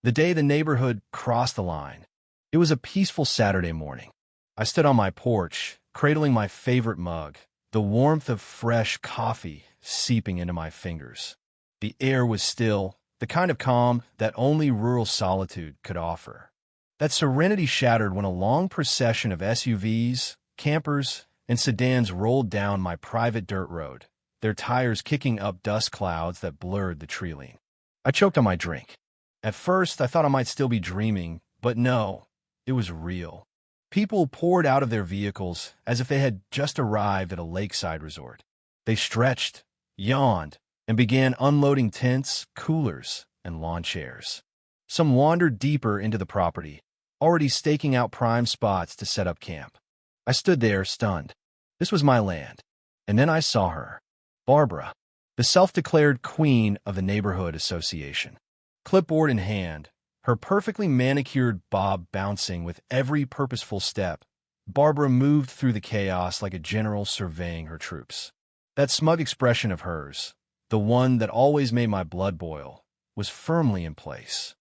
The day the neighborhood crossed the line. It was a peaceful Saturday morning. I stood on my porch, cradling my favorite mug, the warmth of fresh coffee seeping into my fingers. The air was still, the kind of calm that only rural solitude could offer. That serenity shattered when a long procession of SUVs, campers, and sedans rolled down my private dirt road, their tires kicking up dust clouds that blurred the tree line. I choked on my drink. At first, I thought I might still be dreaming, but no, it was real. People poured out of their vehicles as if they had just arrived at a lakeside resort. They stretched, yawned, and began unloading tents, coolers, and lawn chairs. Some wandered deeper into the property, already staking out prime spots to set up camp. I stood there, stunned. This was my land. And then I saw her, Barbara, the self-declared queen of the neighborhood association. Clipboard in hand, her perfectly manicured bob bouncing with every purposeful step, Barbara moved through the chaos like a general surveying her troops. That smug expression of hers, the one that always made my blood boil, was firmly in place.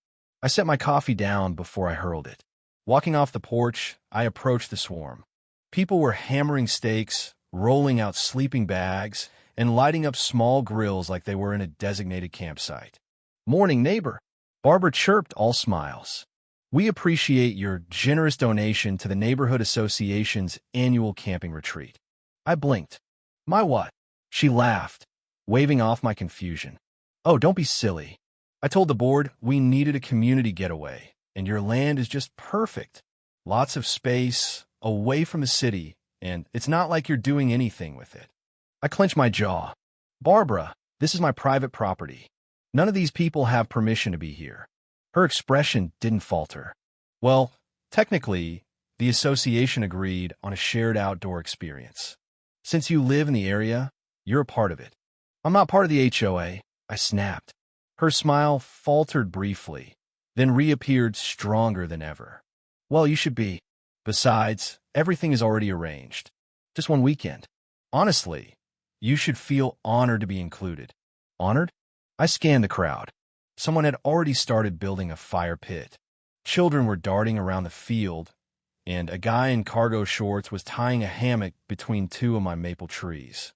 I set my coffee down before I hurled it. Walking off the porch, I approached the swarm. People were hammering stakes, rolling out sleeping bags, and lighting up small grills like they were in a designated campsite. "Morning, neighbor," Barbara chirped, all smiles. "We appreciate your generous donation to the Neighborhood Association's annual camping retreat." I blinked. "My what?" She laughed, waving off my confusion. "Oh, don't be silly. I told the board we needed a community getaway, and your land is just perfect. Lots of space, away from the city, and it's not like you're doing anything with it." I clenched my jaw. "Barbara, this is my private property. None of these people have permission to be here." Her expression didn't falter. "Well, technically, the association agreed on a shared outdoor experience. Since you live in the area, you're a part of it." "I'm not part of the HOA," I snapped. Her smile faltered briefly, then reappeared stronger than ever. "Well, you should be. Besides, everything is already arranged. Just one weekend. Honestly, you should feel honored to be included." "Honored?" I scanned the crowd. Someone had already started building a fire pit. Children were darting around the field, and a guy in cargo shorts was tying a hammock between two of my maple trees.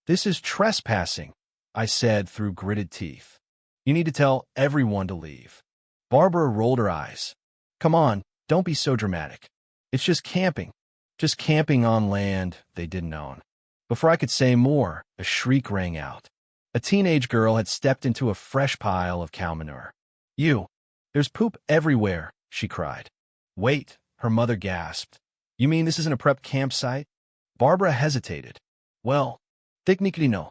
"This is trespassing," I said through gritted teeth. "You need to tell everyone to leave." Barbara rolled her eyes. "Come on, don't be so dramatic. It's just camping. Just camping on land they didn't own." Before I could say more, a shriek rang out. A teenage girl had stepped into a fresh pile of cow manure. There's poop everywhere," she cried. "Wait," her mother gasped. "You mean this isn't a prep campsite?" Barbara hesitated. "Well, technically no.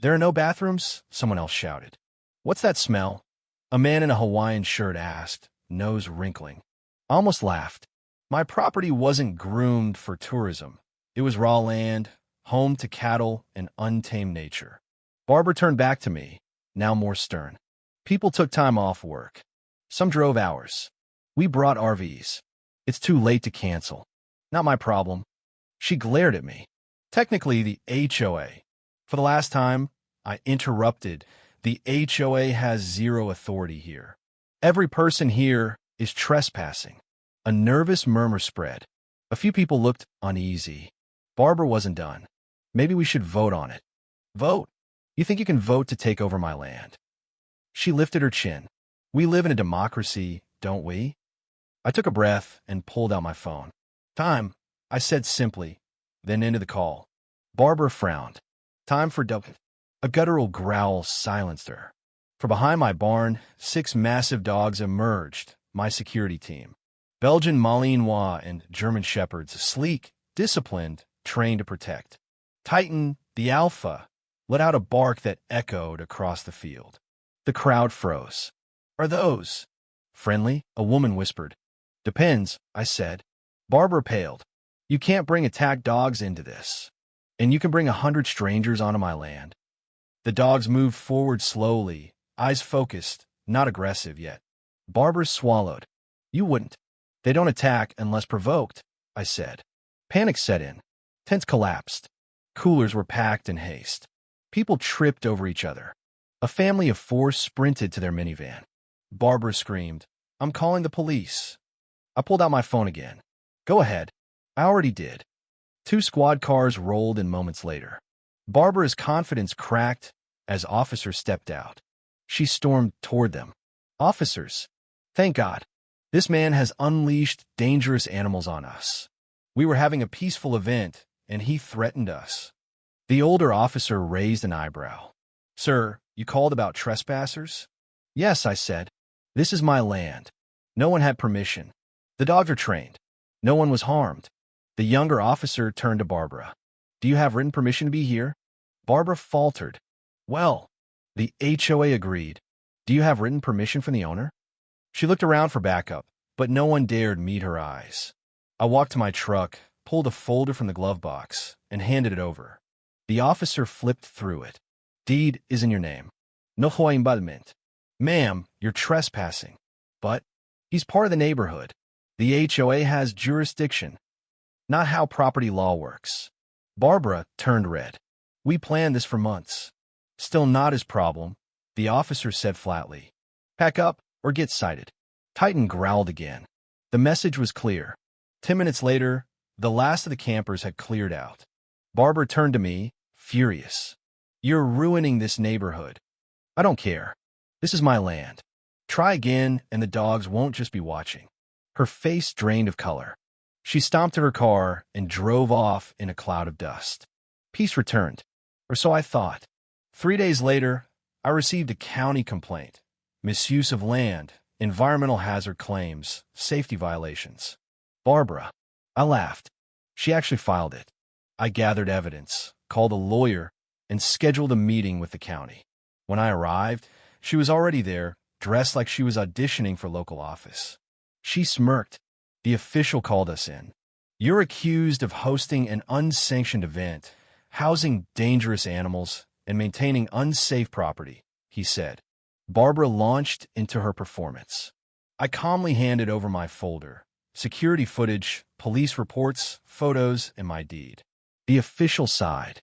There are no bathrooms," someone else shouted. "What's that smell?" a man in a Hawaiian shirt asked, nose wrinkling. I almost laughed. My property wasn't groomed for tourism. It was raw land, home to cattle and untamed nature. Barbara turned back to me, now more stern. "People took time off work. Some drove hours. We brought RVs. It's too late to cancel. Not my problem." She glared at me. "Technically, the HOA." For the last time, I interrupted. "The HOA has zero authority here. Every person here is trespassing." A nervous murmur spread. A few people looked uneasy. Barbara wasn't done. "Maybe we should vote on it." "Vote? You think you can vote to take over my land?" She lifted her chin. "We live in a democracy, don't we?" I took a breath and pulled out my phone. "Time," I said simply, then ended the call. Barbara frowned. "Time for dope." A guttural growl silenced her. From behind my barn, 6 massive dogs emerged, my security team. Belgian Malinois and German Shepherds, sleek, disciplined, trained to protect. Titan, the alpha, let out a bark that echoed across the field. The crowd froze. "Are those friendly?" a woman whispered. "Depends," I said. Barbara paled. "You can't bring attack dogs into this. And you can bring 100 strangers onto my land." The dogs moved forward slowly, eyes focused, not aggressive yet. Barbara swallowed. "You wouldn't." "They don't attack unless provoked," I said. Panic set in. Tents collapsed. Coolers were packed in haste. People tripped over each other. A family of 4 sprinted to their minivan. Barbara screamed, I'm calling the police. I pulled out my phone again. Go ahead. I already did. 2 squad cars rolled in moments later. Barbara's confidence cracked as officers stepped out. She stormed toward them. Officers, thank God. This man has unleashed dangerous animals on us. We were having a peaceful event, and he threatened us. The older officer raised an eyebrow. Sir, you called about trespassers? Yes, I said. This is my land. No one had permission. The dogs are trained. No one was harmed. The younger officer turned to Barbara. Do you have written permission to be here? Barbara faltered. Well, the HOA agreed. Do you have written permission from the owner? She looked around for backup, but no one dared meet her eyes. I walked to my truck, pulled a folder from the glove box, and handed it over. The officer flipped through it. Deed is in your name. No HOA involvement. Ma'am, you're trespassing. But he's part of the neighborhood. The HOA has jurisdiction. Not how property law works. Barbara turned red. We planned this for months. Still not his problem, the officer said flatly. Pack up or get cited. Titan growled again. The message was clear. 10 minutes later, the last of the campers had cleared out. Barbara turned to me, furious. You're ruining this neighborhood. I don't care. This is my land. Try again, and the dogs won't just be watching. Her face drained of color. She stomped to her car and drove off in a cloud of dust. Peace returned, or so I thought. 3 days later, I received a county complaint. Misuse of land, environmental hazard claims, safety violations. Barbara. I laughed. She actually filed it. I gathered evidence, called a lawyer, and scheduled a meeting with the county. When I arrived, she was already there, dressed like she was auditioning for local office. She smirked. The official called us in. You're accused of hosting an unsanctioned event, housing dangerous animals, and maintaining unsafe property, he said. Barbara launched into her performance. I calmly handed over my folder, security footage, police reports, photos, and my deed. The official sighed.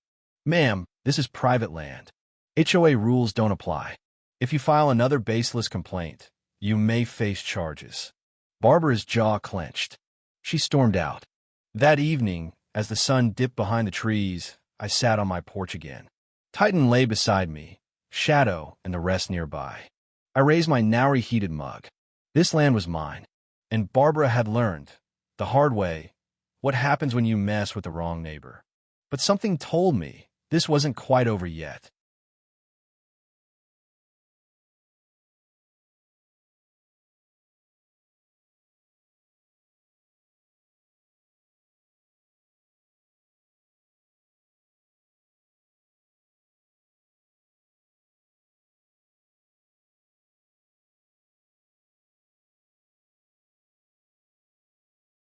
Ma'am, this is private land. HOA rules don't apply. If you file another baseless complaint, you may face charges. Barbara's jaw clenched. She stormed out. That evening, as the sun dipped behind the trees, I sat on my porch again. Titan lay beside me, Shadow and the rest nearby. I raised my now reheated mug. This land was mine, and Barbara had learned, the hard way, what happens when you mess with the wrong neighbor. But something told me this wasn't quite over yet.